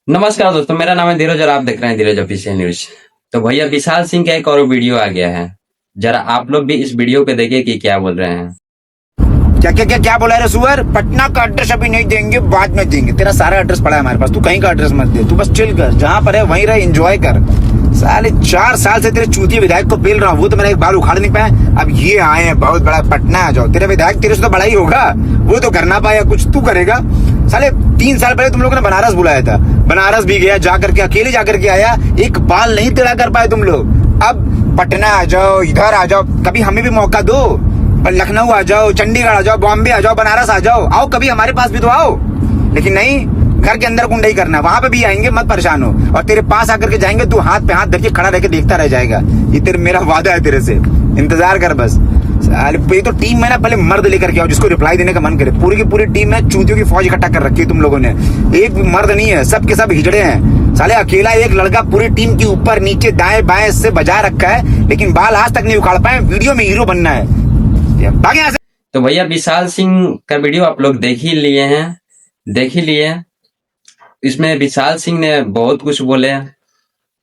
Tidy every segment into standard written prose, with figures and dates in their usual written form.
नमस्कार दोस्तों, मेरा नाम है धीरज और आप देख रहे हैं धीरज ऑफिशियल न्यूज। तो भैया विशाल सिंह का एक और वीडियो आ गया है। जरा आप लोग भी इस वीडियो पे देखिए कि क्या बोल रहे हैं। क्या क्या क्या क्या बोला रे सुअर। पटना का एड्रेस अभी नहीं देंगे, बाद में देंगे। तेरा सारा एड्रेस पड़ा है हमारे पास, तू कहीं का एड्रेस मत दे। तू बस चिल कर, जहां पर है वहीं रह, एंजॉय कर। साले 4 साल से तेरे चूतिया विधायक को पेल रहा हूँ, वो तो मेरा एक बाल उखाड़ नहीं पाया। अब ये आए हैं बहुत बड़ा, पटना आ जाओ। तेरा विधायक तेरे से तो बड़ा ही होगा, वो तो कर ना पाया, कुछ तू करेगा। साले 3 साल पहले तुम लोगों ने बनारस बुलाया था, बनारस भी गया, जाकर के अकेले जाकर के आया, एक बाल नहीं टेढ़ा कर पाए तुम लोग। अब पटना आ जाओ, इधर आ जाओ, कभी हमें भी मौका दो। लखनऊ आ जाओ, चंडीगढ़ आ जाओ, बॉम्बे आ जाओ, बनारस आ जाओ, आओ कभी हमारे पास भी तो आओ। लेकिन नहीं, घर के अंदर कुंडई करना, वहां पे भी आएंगे, मत परेशान हो। और तेरे पास आकर के जाएंगे, तू हाथ पे हाथ धर के खड़ा रह के देखता रह जाएगा। ये तेरे मेरा वादा है तेरे से, इंतजार कर बस। ये तो टीम में ना, पहले मर्द लेकर के आओ जिसको रिप्लाई देने का मन करे। पूरी की पूरी टीम में चूतियों की फौज इकट्ठा कर रखी है तुम लोगों ने। एक मर्द नहीं है, सब के सब हिजड़े हैं। साले अकेला एक लड़का पूरी टीम के ऊपर नीचे दाएं बाएं से बजा रखा है, लेकिन बाल आज तक नहीं उखाड़ पाए। वीडियो में हीरो बनना है, भागे यहाँ से। तो भैया विशाल सिंह का वीडियो आप लोग देख ही लिए हैं, देख ही लिए। इसमें विशाल सिंह ने बहुत कुछ बोले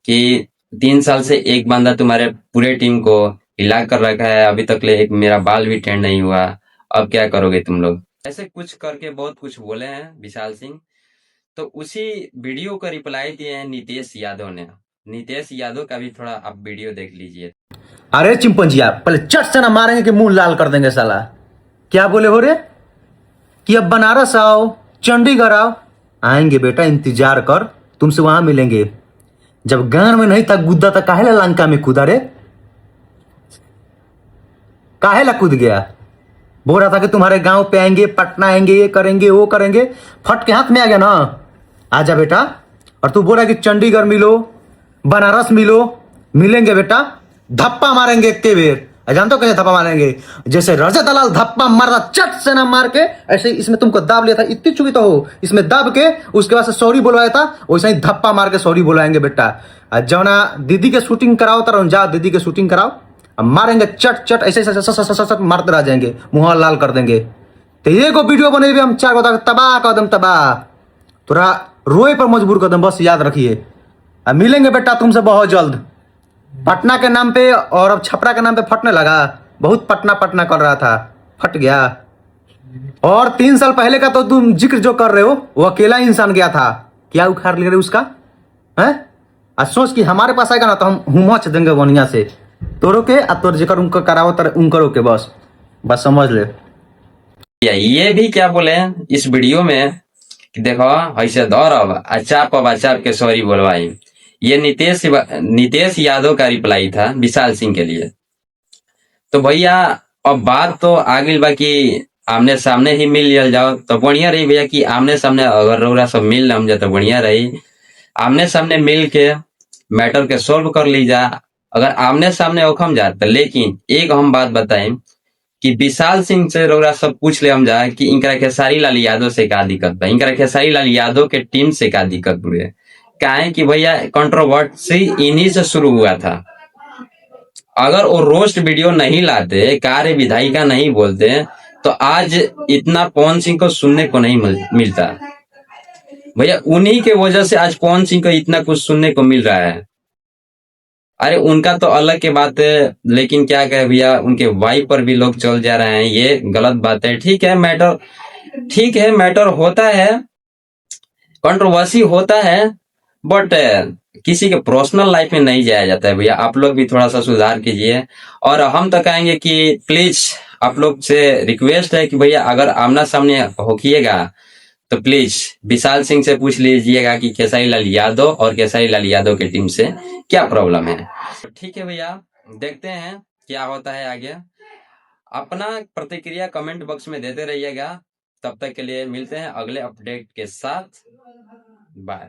कि 3 साल से एक बंदा तुम्हारे पूरे टीम को हिला कर रखा है, अभी तक ले एक मेरा बाल भी टेढ़ नहीं हुआ, अब क्या करोगे तुम लोग। ऐसे कुछ करके बहुत कुछ बोले हैं विशाल सिंह। तो उसी वीडियो का रिप्लाई दिए हैं नीतीश यादव ने। नीतीश यादव का भी थोड़ा आप वीडियो देख लीजिए। अरे चिंपंजिया, पहले चट से ना मारेंगे कि मुंह लाल कर देंगे साला। क्या बोले हो रे कि अब बनारस आओ, चंडीगढ़ आओ। आएंगे बेटा, इंतजार कर, तुमसे वहां मिलेंगे। जब गान में नहीं था गुद्दा था, काहे ला लंका में कूदा रे? काहे ला कूद गया? बोल रहा था कि तुम्हारे गांव पे आएंगे, पटना आएंगे, ये करेंगे वो करेंगे। फट के हाथ में आ गया ना। आजा बेटा। और तू बोला कि चंडीगढ़ मिलो, बनारस मिलो। मिलेंगे बेटा, धप्पा मारेंगे एक के बेर। जानते हो कैसे धप्पा मारेंगे? जैसे रजत दलाल धप्पा मारता, चट से ना मार के ऐसे इसमें तुमको दाब लिया था, इतनी चुकी तो हो, इसमें दाब के उसके बाद से सॉरी बुलवाया था, वैसे ही धप्पा मार के सॉरी बुलाएंगे बेटा। जौना दीदी के शूटिंग कराओ तर जाओ, दीदी के शूटिंग कराओ। अब मारेंगे चट चट, ऐसे ऐसे मारते रह जाएंगे, मुंह लाल कर देंगे। तो ये को वीडियो बने भी हम 4 को तबाह कर दम, तबाह तोरा रोए पर मजबूर कर दम, बस याद रखिए। अब मिलेंगे बेटा तुमसे बहुत जल्द, पटना के नाम पे। और अब छपरा के नाम पे फटने लगा, बहुत पटना पटना कर रहा था, फट गया। और 3 साल पहले का तो तुम जिक्र जो कर रहे हो, वो अकेला इंसान गया था, क्या उखाड़ ले रहे उसका है? आज सोच कि हमारे पास आएगा ना तो हम हुमच देंगे बढ़िया से तोरो के। अब तोर जिक्र उनको कराओ तर उनको के, बस बस समझ ले। ये भी क्या बोले हैं इस वीडियो में कि देखो ऐसे दौर अब अचाप के सॉरी बोलवाई। ये नीतीश यादव का रिप्लाई था विशाल सिंह के लिए। तो भैया अब बात तो आगे बाकी आमने सामने ही मिल लिया जाओ तो बढ़िया रही भैया, कि आमने सामने अगर रौरा सब मिल लम जाए तो बढ़िया रही। आमने सामने मिल के मैटर के सोल्व कर ली जा, अगर आमने सामने ओखम जाए तो। लेकिन एक हम बात बताएं कि विशाल सिंह से रौरा सब पूछ ले हम जाए कि इनकरा खेसारी लाल यादव से क्या दिक्कत बा, इनकरा खेसारी लाल यादव के टीम से क्या दिक्कत हुए। काहे कि भैया कंट्रोवर्सी इन्हीं से शुरू हुआ था। अगर वो रोस्ट वीडियो नहीं लाते, कार्य विधायिका नहीं बोलते, तो आज इतना पवन सिंह को सुनने को नहीं मिलता। भैया उन्हीं के वजह से आज पवन सिंह को इतना कुछ सुनने को मिल रहा है। अरे उनका तो अलग की बात है, लेकिन क्या कहे भैया, उनके वाइफ पर भी लोग चल जा रहे हैं, ये गलत बात है। ठीक है मैटर होता है, कंट्रोवर्सी होता है, बट किसी के पर्सनल लाइफ में नहीं जाया जाता है भैया। आप लोग भी थोड़ा सा सुधार कीजिए। और हम तो कहेंगे कि प्लीज आप लोग से रिक्वेस्ट है कि भैया अगर आमना सामने होकिएगा तो प्लीज विशाल सिंह से पूछ लीजिएगा कि खेसारी लाल यादव और खेसारी लाल यादव की टीम से क्या प्रॉब्लम है। ठीक है भैया, देखते हैं क्या होता है आगे। अपना प्रतिक्रिया कमेंट बॉक्स में देते रहिएगा। तब तक के लिए मिलते हैं अगले अपडेट के साथ। बाय।